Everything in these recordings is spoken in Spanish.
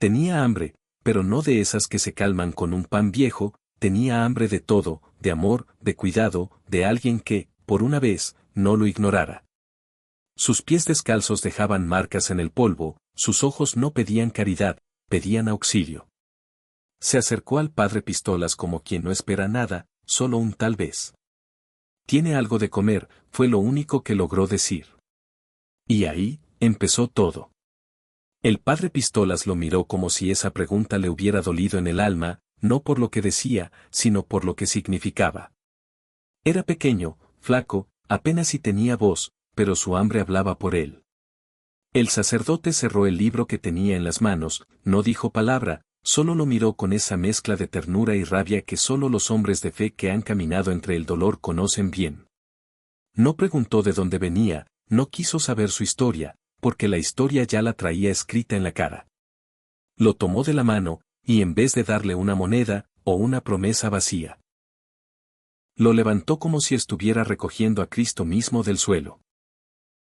Tenía hambre, pero no de esas que se calman con un pan viejo, tenía hambre de todo, de amor, de cuidado, de alguien que, por una vez, no lo ignorara. Sus pies descalzos dejaban marcas en el polvo, sus ojos no pedían caridad, pedían auxilio. Se acercó al padre Pistolas como quien no espera nada, solo un tal vez. «Tiene algo de comer», fue lo único que logró decir. Y ahí, empezó todo. El padre Pistolas lo miró como si esa pregunta le hubiera dolido en el alma, no por lo que decía, sino por lo que significaba. Era pequeño, flaco, apenas si tenía voz, pero su hambre hablaba por él. El sacerdote cerró el libro que tenía en las manos, no dijo palabra, solo lo miró con esa mezcla de ternura y rabia que solo los hombres de fe que han caminado entre el dolor conocen bien. No preguntó de dónde venía, no quiso saber su historia, porque la historia ya la traía escrita en la cara. Lo tomó de la mano, y en vez de darle una moneda, o una promesa vacía, lo levantó como si estuviera recogiendo a Cristo mismo del suelo.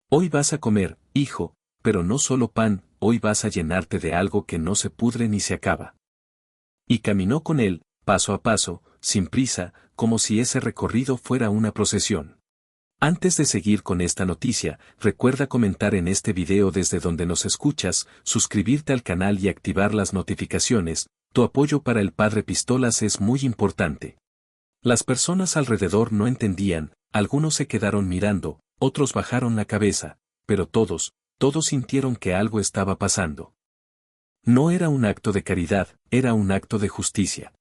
«Hoy vas a comer, hijo, pero no solo pan, hoy vas a llenarte de algo que no se pudre ni se acaba». Y caminó con él, paso a paso, sin prisa, como si ese recorrido fuera una procesión. Antes de seguir con esta noticia, recuerda comentar en este video desde donde nos escuchas, suscribirte al canal y activar las notificaciones, tu apoyo para el padre Pistolas es muy importante. Las personas alrededor no entendían, algunos se quedaron mirando, otros bajaron la cabeza, pero todos sintieron que algo estaba pasando. No era un acto de caridad, era un acto de justicia.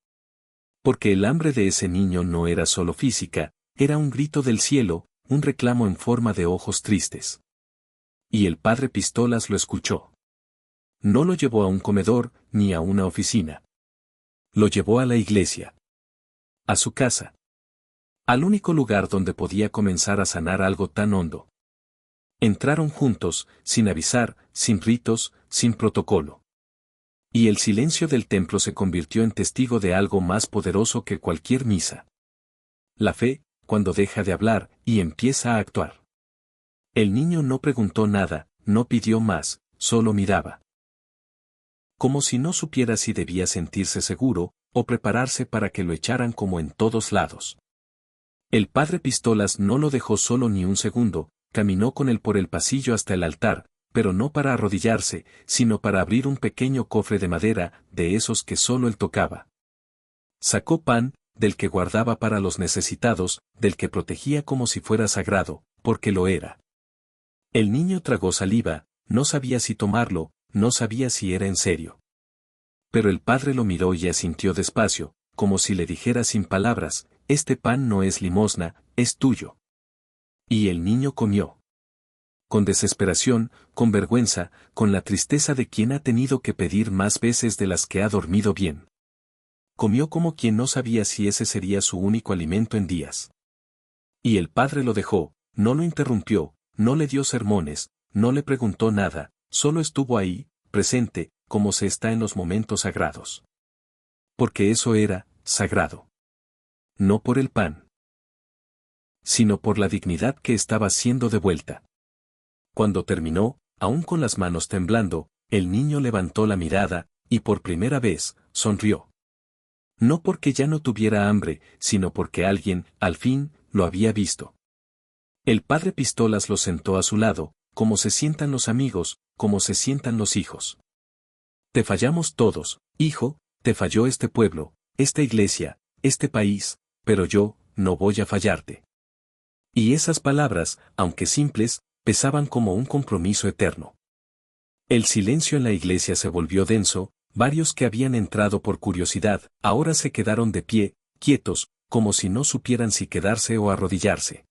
Porque el hambre de ese niño no era solo física, era un grito del cielo, un reclamo en forma de ojos tristes. Y el padre Pistolas lo escuchó. No lo llevó a un comedor, ni a una oficina. Lo llevó a la iglesia. A su casa. Al único lugar donde podía comenzar a sanar algo tan hondo. Entraron juntos, sin avisar, sin ritos, sin protocolo. Y el silencio del templo se convirtió en testigo de algo más poderoso que cualquier misa. La fe, cuando deja de hablar, y empieza a actuar. El niño no preguntó nada, no pidió más, solo miraba. Como si no supiera si debía sentirse seguro, o prepararse para que lo echaran como en todos lados. El padre Pistolas no lo dejó solo ni un segundo, caminó con él por el pasillo hasta el altar, pero no para arrodillarse, sino para abrir un pequeño cofre de madera, de esos que solo él tocaba. Sacó pan, del que guardaba para los necesitados, del que protegía como si fuera sagrado, porque lo era. El niño tragó saliva, no sabía si tomarlo, no sabía si era en serio. Pero el padre lo miró y asintió despacio, como si le dijera sin palabras, «Este pan no es limosna, es tuyo». Y el niño comió. Con desesperación, con vergüenza, con la tristeza de quien ha tenido que pedir más veces de las que ha dormido bien. Comió como quien no sabía si ese sería su único alimento en días. Y el padre lo dejó, no lo interrumpió, no le dio sermones, no le preguntó nada, solo estuvo ahí, presente, como se está en los momentos sagrados. Porque eso era, sagrado. No por el pan, sino por la dignidad que estaba siendo devuelta. Cuando terminó, aún con las manos temblando, el niño levantó la mirada, y por primera vez, sonrió. No porque ya no tuviera hambre, sino porque alguien, al fin, lo había visto. El padre Pistolas lo sentó a su lado, como se sientan los amigos, como se sientan los hijos. Te fallamos todos, hijo, te falló este pueblo, esta iglesia, este país, pero yo, no voy a fallarte. Y esas palabras, aunque simples, pesaban como un compromiso eterno. El silencio en la iglesia se volvió denso, varios que habían entrado por curiosidad, ahora se quedaron de pie, quietos, como si no supieran si quedarse o arrodillarse.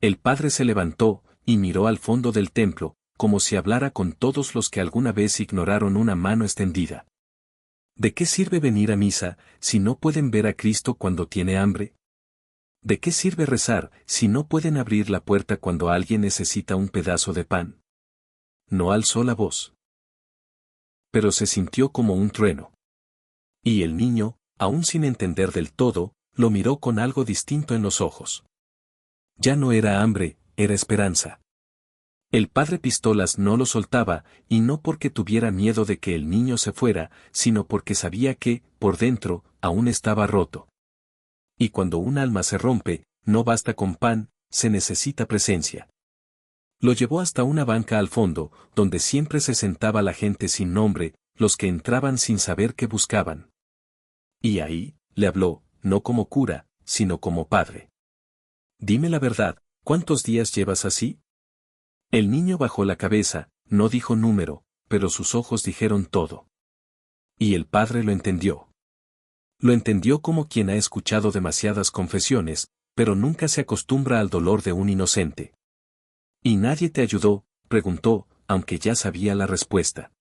El padre se levantó, y miró al fondo del templo, como si hablara con todos los que alguna vez ignoraron una mano extendida. ¿De qué sirve venir a misa, si no pueden ver a Cristo cuando tiene hambre? ¿De qué sirve rezar, si no pueden abrir la puerta cuando alguien necesita un pedazo de pan? No alzó la voz. Pero se sintió como un trueno. Y el niño, aún sin entender del todo, lo miró con algo distinto en los ojos. Ya no era hambre, era esperanza. El padre Pistolas no lo soltaba, y no porque tuviera miedo de que el niño se fuera, sino porque sabía que, por dentro, aún estaba roto. Y cuando un alma se rompe, no basta con pan, se necesita presencia. Lo llevó hasta una banca al fondo, donde siempre se sentaba la gente sin nombre, los que entraban sin saber qué buscaban. Y ahí, le habló, no como cura, sino como padre. Dime la verdad, ¿cuántos días llevas así? El niño bajó la cabeza, no dijo número, pero sus ojos dijeron todo. Y el padre lo entendió. Lo entendió como quien ha escuchado demasiadas confesiones, pero nunca se acostumbra al dolor de un inocente. ¿Y nadie te ayudó?, preguntó, aunque ya sabía la respuesta.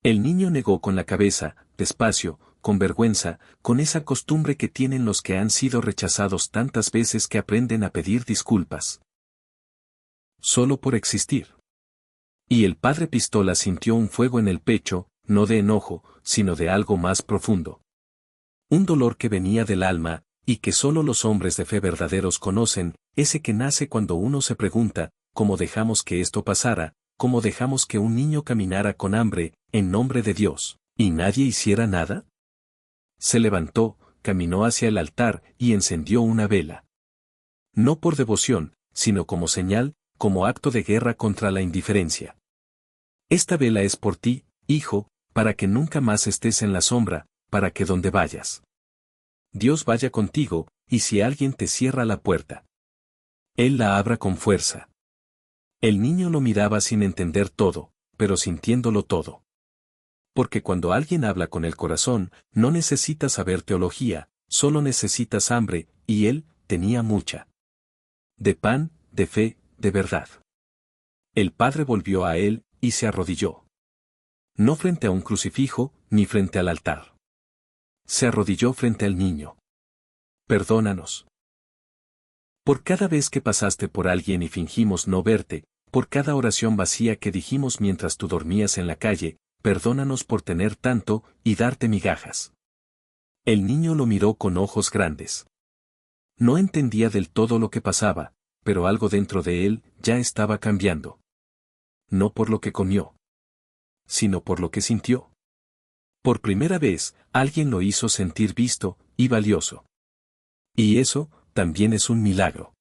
El niño negó con la cabeza, despacio, con vergüenza, con esa costumbre que tienen los que han sido rechazados tantas veces que aprenden a pedir disculpas. Solo por existir. Y el padre Pistola sintió un fuego en el pecho, no de enojo, sino de algo más profundo. Un dolor que venía del alma, y que solo los hombres de fe verdaderos conocen, ese que nace cuando uno se pregunta, ¿cómo dejamos que esto pasara? ¿Cómo dejamos que un niño caminara con hambre, en nombre de Dios, y nadie hiciera nada? Se levantó, caminó hacia el altar y encendió una vela. No por devoción, sino como señal, como acto de guerra contra la indiferencia. Esta vela es por ti, hijo, para que nunca más estés en la sombra, para que donde vayas, Dios vaya contigo, y si alguien te cierra la puerta, Él la abra con fuerza. El niño lo miraba sin entender todo, pero sintiéndolo todo. Porque cuando alguien habla con el corazón, no necesita saber teología, solo necesitas hambre, y él tenía mucha. De pan, de fe, de verdad. El padre volvió a él, y se arrodilló. No frente a un crucifijo, ni frente al altar. Se arrodilló frente al niño. Perdónanos. Por cada vez que pasaste por alguien y fingimos no verte, por cada oración vacía que dijimos mientras tú dormías en la calle, perdónanos por tener tanto, y darte migajas. El niño lo miró con ojos grandes. No entendía del todo lo que pasaba, pero algo dentro de él ya estaba cambiando. No por lo que comió, sino por lo que sintió. Por primera vez, alguien lo hizo sentir visto y valioso. Y eso, también es un milagro.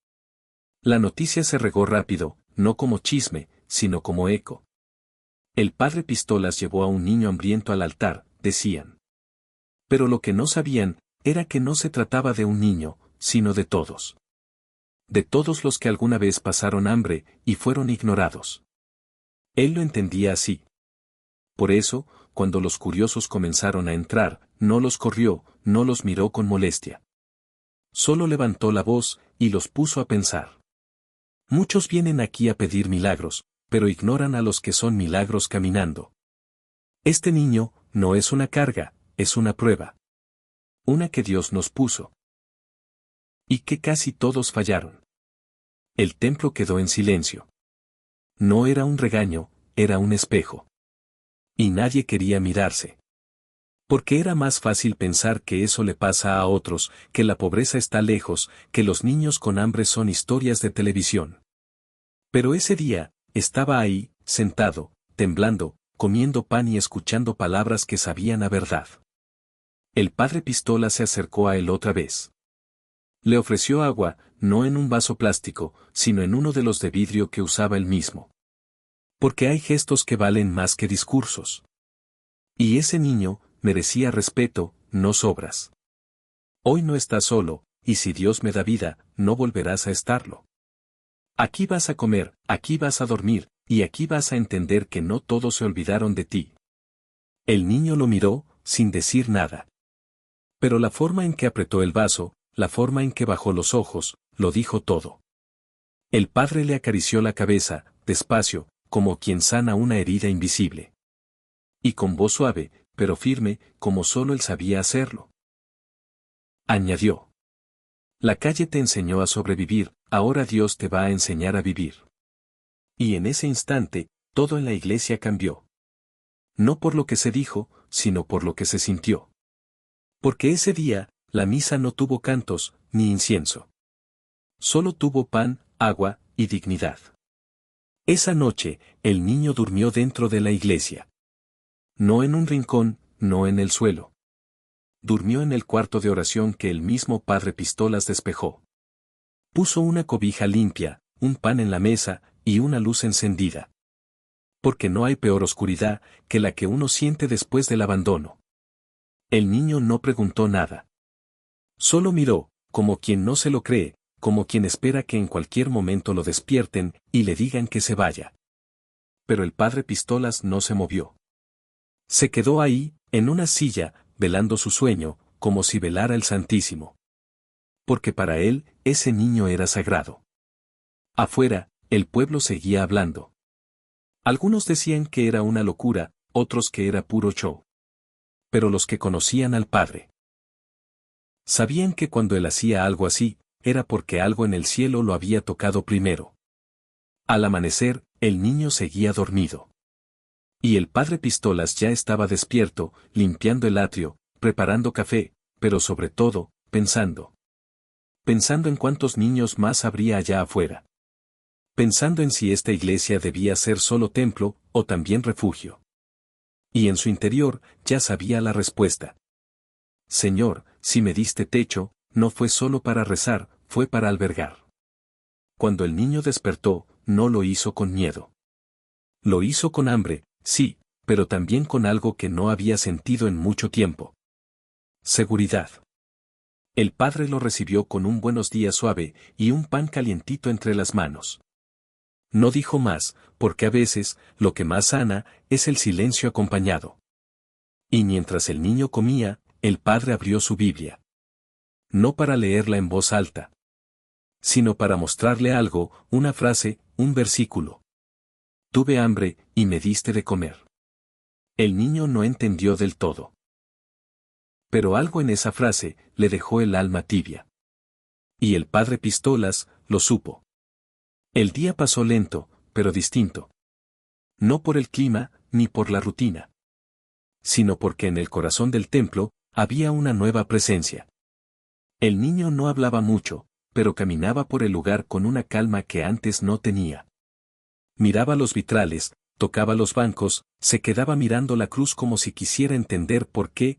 La noticia se regó rápido, no como chisme, sino como eco. El padre Pistolas llevó a un niño hambriento al altar, decían. Pero lo que no sabían, era que no se trataba de un niño, sino de todos. De todos los que alguna vez pasaron hambre, y fueron ignorados. Él lo entendía así. Por eso, cuando los curiosos comenzaron a entrar, no los corrió, no los miró con molestia. Solo levantó la voz, y los puso a pensar. Muchos vienen aquí a pedir milagros, pero ignoran a los que son milagros caminando. Este niño, no es una carga, es una prueba. Una que Dios nos puso. Y que casi todos fallaron. El templo quedó en silencio. No era un regaño, era un espejo. Y nadie quería mirarse. Porque era más fácil pensar que eso le pasa a otros, que la pobreza está lejos, que los niños con hambre son historias de televisión. Pero ese día, estaba ahí, sentado, temblando, comiendo pan y escuchando palabras que sabían a verdad. El padre Pistola se acercó a él otra vez. Le ofreció agua, no en un vaso plástico, sino en uno de los de vidrio que usaba él mismo. Porque hay gestos que valen más que discursos. Y ese niño, merecía respeto, no sobras. Hoy no estás solo, y si Dios me da vida, no volverás a estarlo. Aquí vas a comer, aquí vas a dormir, y aquí vas a entender que no todos se olvidaron de ti. El niño lo miró, sin decir nada. Pero la forma en que apretó el vaso, la forma en que bajó los ojos, lo dijo todo. El padre le acarició la cabeza, despacio, como quien sana una herida invisible. Y con voz suave, pero firme, como solo él sabía hacerlo. Añadió. La calle te enseñó a sobrevivir, ahora Dios te va a enseñar a vivir. Y en ese instante, todo en la iglesia cambió. No por lo que se dijo, sino por lo que se sintió. Porque ese día, la misa no tuvo cantos, ni incienso. Solo tuvo pan, agua, y dignidad. Esa noche, el niño durmió dentro de la iglesia. No en un rincón, no en el suelo. Durmió en el cuarto de oración que el mismo padre Pistolas despejó. Puso una cobija limpia, un pan en la mesa, y una luz encendida. Porque no hay peor oscuridad que la que uno siente después del abandono. El niño no preguntó nada. Solo miró, como quien no se lo cree, como quien espera que en cualquier momento lo despierten y le digan que se vaya. Pero el padre Pistolas no se movió. Se quedó ahí, en una silla, velando su sueño, como si velara el Santísimo. Porque para él, ese niño era sagrado. Afuera, el pueblo seguía hablando. Algunos decían que era una locura, otros que era puro show. Pero los que conocían al padre sabían que cuando él hacía algo así, era porque algo en el cielo lo había tocado primero. Al amanecer, el niño seguía dormido. Y el padre Pistolas ya estaba despierto, limpiando el atrio, preparando café, pero sobre todo, pensando. Pensando en cuántos niños más habría allá afuera. Pensando en si esta iglesia debía ser solo templo, o también refugio. Y en su interior, ya sabía la respuesta. Señor, si me diste techo, no fue solo para rezar, fue para albergar. Cuando el niño despertó, no lo hizo con miedo. Lo hizo con hambre, sí, pero también con algo que no había sentido en mucho tiempo. Seguridad. El padre lo recibió con un buenos días suave y un pan calientito entre las manos. No dijo más, porque a veces, lo que más sana, es el silencio acompañado. Y mientras el niño comía, el padre abrió su Biblia. No para leerla en voz alta, sino para mostrarle algo, una frase, un versículo. Tuve hambre, y me diste de comer. El niño no entendió del todo. Pero algo en esa frase, le dejó el alma tibia. Y el padre Pistolas, lo supo. El día pasó lento, pero distinto. No por el clima, ni por la rutina. Sino porque en el corazón del templo, había una nueva presencia. El niño no hablaba mucho, pero caminaba por el lugar con una calma que antes no tenía. Miraba los vitrales, tocaba los bancos, se quedaba mirando la cruz como si quisiera entender por qué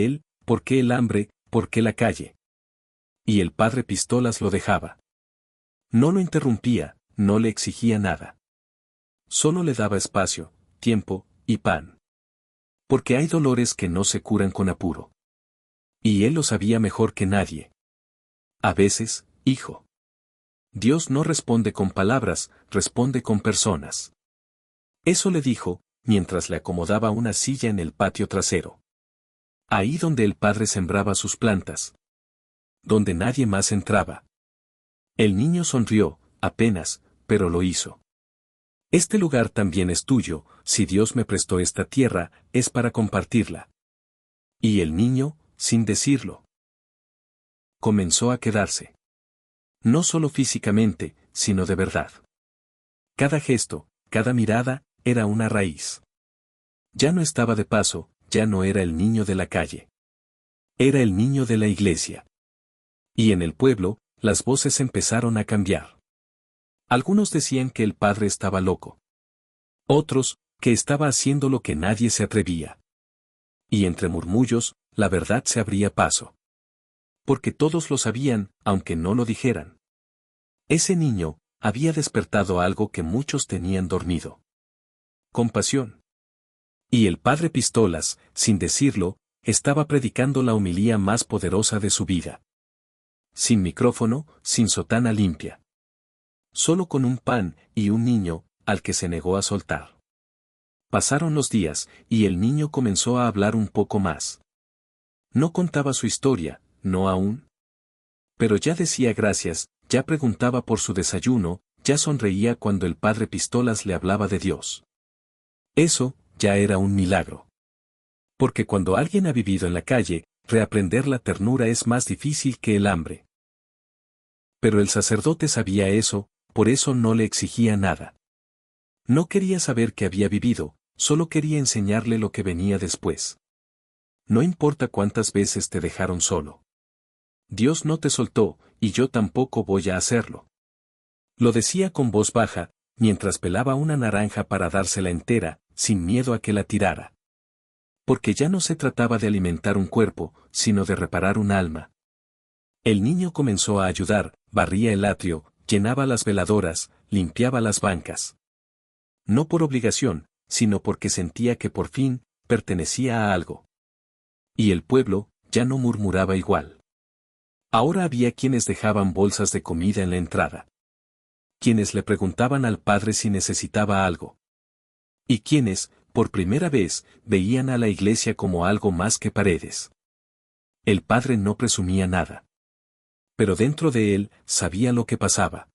él, por qué el hambre, por qué la calle. Y el padre Pistolas lo dejaba. No lo interrumpía, no le exigía nada. Solo le daba espacio, tiempo, y pan. Porque hay dolores que no se curan con apuro. Y él lo sabía mejor que nadie. A veces, hijo. Dios no responde con palabras, responde con personas. Eso le dijo, mientras le acomodaba una silla en el patio trasero. Ahí donde el padre sembraba sus plantas. Donde nadie más entraba. El niño sonrió, apenas, pero lo hizo. Este lugar también es tuyo, si Dios me prestó esta tierra, es para compartirla. Y el niño, sin decirlo, comenzó a quedarse. No solo físicamente, sino de verdad. Cada gesto, cada mirada, era una raíz. Ya no estaba de paso, ya no era el niño de la calle. Era el niño de la iglesia. Y en el pueblo, las voces empezaron a cambiar. Algunos decían que el padre estaba loco. Otros, que estaba haciendo lo que nadie se atrevía. Y entre murmullos, la verdad se abría paso. Porque todos lo sabían, aunque no lo dijeran. Ese niño, había despertado algo que muchos tenían dormido. Compasión. Y el padre Pistolas, sin decirlo, estaba predicando la homilía más poderosa de su vida. Sin micrófono, sin sotana limpia. Solo con un pan y un niño, al que se negó a soltar. Pasaron los días, y el niño comenzó a hablar un poco más. No contaba su historia, no aún. Pero ya decía gracias, ya preguntaba por su desayuno, ya sonreía cuando el padre Pistolas le hablaba de Dios. Eso, ya era un milagro. Porque cuando alguien ha vivido en la calle, reaprender la ternura es más difícil que el hambre. Pero el sacerdote sabía eso, por eso no le exigía nada. No quería saber qué había vivido, solo quería enseñarle lo que venía después. No importa cuántas veces te dejaron solo. Dios no te soltó, y yo tampoco voy a hacerlo. Lo decía con voz baja, mientras pelaba una naranja para dársela entera, sin miedo a que la tirara. Porque ya no se trataba de alimentar un cuerpo, sino de reparar un alma. El niño comenzó a ayudar, barría el atrio, llenaba las veladoras, limpiaba las bancas. No por obligación, sino porque sentía que por fin, pertenecía a algo. Y el pueblo, ya no murmuraba igual. Ahora había quienes dejaban bolsas de comida en la entrada. Quienes le preguntaban al padre si necesitaba algo. Y quienes, por primera vez, veían a la iglesia como algo más que paredes. El padre no presumía nada. Pero dentro de él, sabía lo que pasaba.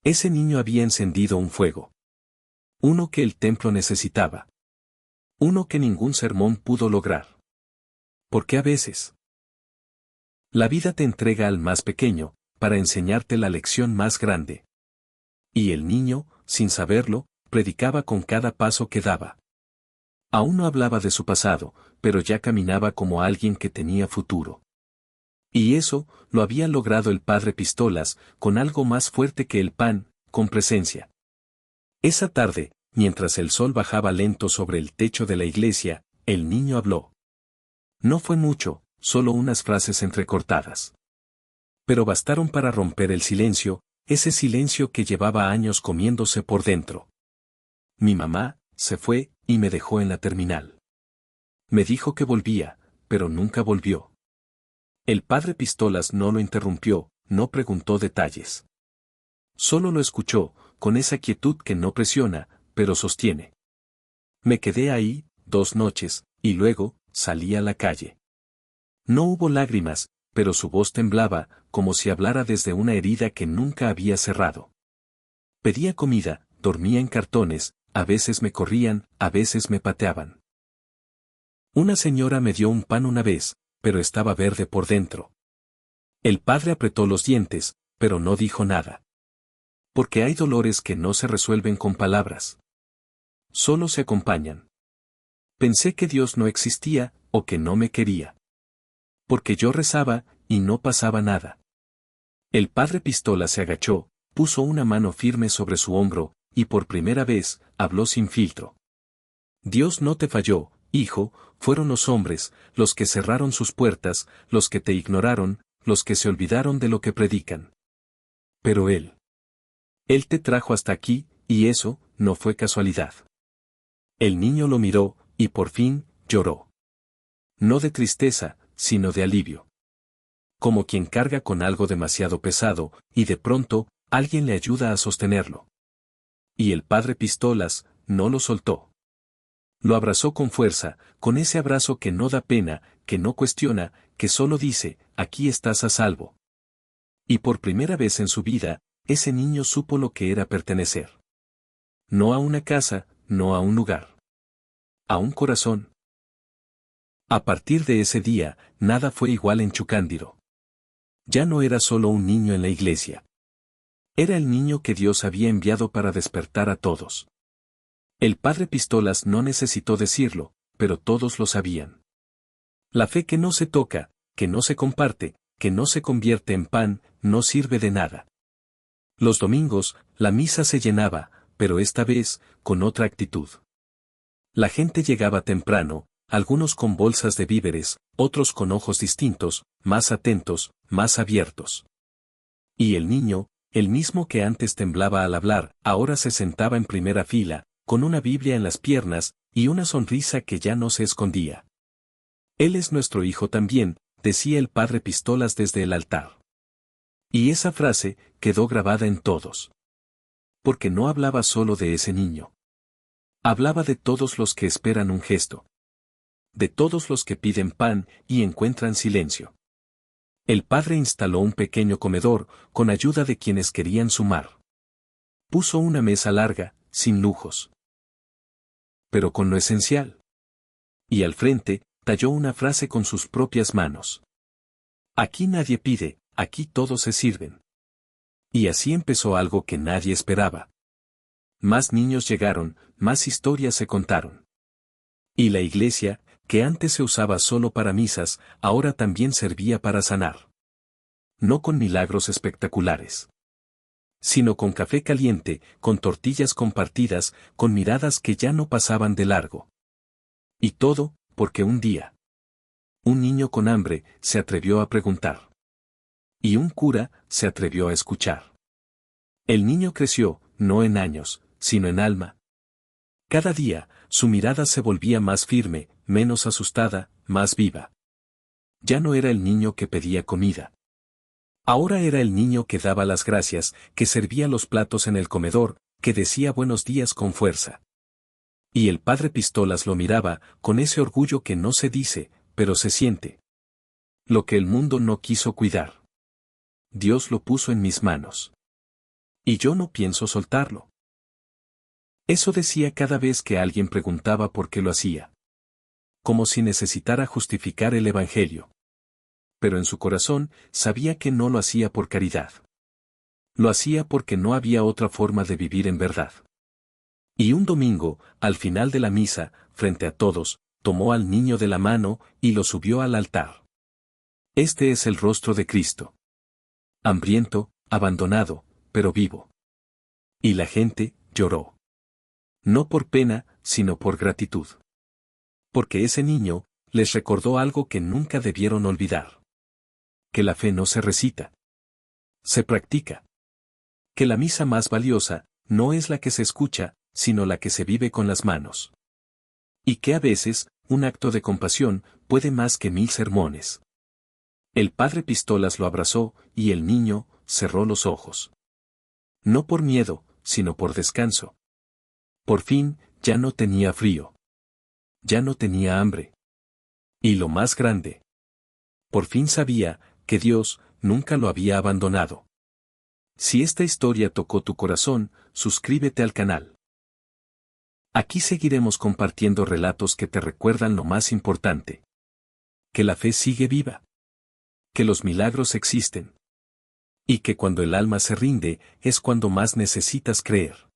Ese niño había encendido un fuego. Uno que el templo necesitaba. Uno que ningún sermón pudo lograr. Porque a veces la vida te entrega al más pequeño, para enseñarte la lección más grande. Y el niño, sin saberlo, predicaba con cada paso que daba. Aún no hablaba de su pasado, pero ya caminaba como alguien que tenía futuro. Y eso, lo había logrado el padre Pistolas, con algo más fuerte que el pan, con presencia. Esa tarde, mientras el sol bajaba lento sobre el techo de la iglesia, el niño habló. No fue mucho, solo unas frases entrecortadas. Pero bastaron para romper el silencio, ese silencio que llevaba años comiéndose por dentro. Mi mamá, se fue, y me dejó en la terminal. Me dijo que volvía, pero nunca volvió. El padre Pistolas no lo interrumpió, no preguntó detalles. Solo lo escuchó, con esa quietud que no presiona, pero sostiene. Me quedé ahí, 2 noches, y luego, salí a la calle. No hubo lágrimas, pero su voz temblaba, como si hablara desde una herida que nunca había cerrado. Pedía comida, dormía en cartones, a veces me corrían, a veces me pateaban. Una señora me dio un pan una vez, pero estaba verde por dentro. El padre apretó los dientes, pero no dijo nada. Porque hay dolores que no se resuelven con palabras. Solo se acompañan. Pensé que Dios no existía, o que no me quería. Porque yo rezaba, y no pasaba nada. El padre Pistola se agachó, puso una mano firme sobre su hombro, y por primera vez, habló sin filtro. Dios no te falló, hijo, fueron los hombres, los que cerraron sus puertas, los que te ignoraron, los que se olvidaron de lo que predican. Pero Él te trajo hasta aquí, y eso, no fue casualidad. El niño lo miró, y por fin, lloró. No de tristeza, sino de alivio. Como quien carga con algo demasiado pesado, y de pronto, alguien le ayuda a sostenerlo. Y el padre Pistolas, no lo soltó. Lo abrazó con fuerza, con ese abrazo que no da pena, que no cuestiona, que solo dice, aquí estás a salvo. Y por primera vez en su vida, ese niño supo lo que era pertenecer. No a una casa, no a un lugar. A un corazón. A partir de ese día, nada fue igual en Chucándiro. Ya no era solo un niño en la iglesia. Era el niño que Dios había enviado para despertar a todos. El padre Pistolas no necesitó decirlo, pero todos lo sabían. La fe que no se toca, que no se comparte, que no se convierte en pan, no sirve de nada. Los domingos, la misa se llenaba, pero esta vez, con otra actitud. La gente llegaba temprano, algunos con bolsas de víveres, otros con ojos distintos, más atentos, más abiertos. Y el niño, el mismo que antes temblaba al hablar, ahora se sentaba en primera fila, con una Biblia en las piernas, y una sonrisa que ya no se escondía. Él es nuestro hijo también, decía el padre Pistolas desde el altar. Y esa frase quedó grabada en todos. Porque no hablaba solo de ese niño. Hablaba de todos los que esperan un gesto. De todos los que piden pan y encuentran silencio. El padre instaló un pequeño comedor, con ayuda de quienes querían sumar. Puso una mesa larga, sin lujos. Pero con lo esencial. Y al frente, talló una frase con sus propias manos. Aquí nadie pide, aquí todos se sirven. Y así empezó algo que nadie esperaba. Más niños llegaron, más historias se contaron. Y la iglesia, que antes se usaba solo para misas, ahora también servía para sanar. No con milagros espectaculares. sino con café caliente, con tortillas compartidas, con miradas que ya no pasaban de largo. Y todo, porque un día, un niño con hambre se atrevió a preguntar. Y un cura se atrevió a escuchar. El niño creció, no en años, sino en alma. Cada día, su mirada se volvía más firme, menos asustada, más viva. Ya no era el niño que pedía comida. Ahora era el niño que daba las gracias, que servía los platos en el comedor, que decía buenos días con fuerza. Y el padre Pistolas lo miraba, con ese orgullo que no se dice, pero se siente. Lo que el mundo no quiso cuidar. Dios lo puso en mis manos. Y yo no pienso soltarlo. Eso decía cada vez que alguien preguntaba por qué lo hacía. Como si necesitara justificar el Evangelio. Pero en su corazón sabía que no lo hacía por caridad. Lo hacía porque no había otra forma de vivir en verdad. Y un domingo, al final de la misa, frente a todos, tomó al niño de la mano y lo subió al altar. Este es el rostro de Cristo. Hambriento, abandonado, pero vivo. Y la gente lloró. No por pena, sino por gratitud. Porque ese niño les recordó algo que nunca debieron olvidar. Que la fe no se recita. Se practica. Que la misa más valiosa no es la que se escucha, sino la que se vive con las manos. Y que a veces, un acto de compasión puede más que 1000 sermones. El padre Pistolas lo abrazó, y el niño cerró los ojos. No por miedo, sino por descanso. Por fin, ya no tenía frío. Ya no tenía hambre. Y lo más grande. Por fin sabía que Dios nunca lo había abandonado. Si esta historia tocó tu corazón, suscríbete al canal. Aquí seguiremos compartiendo relatos que te recuerdan lo más importante. Que la fe sigue viva. Que los milagros existen. Y que cuando el alma se rinde, es cuando más necesitas creer.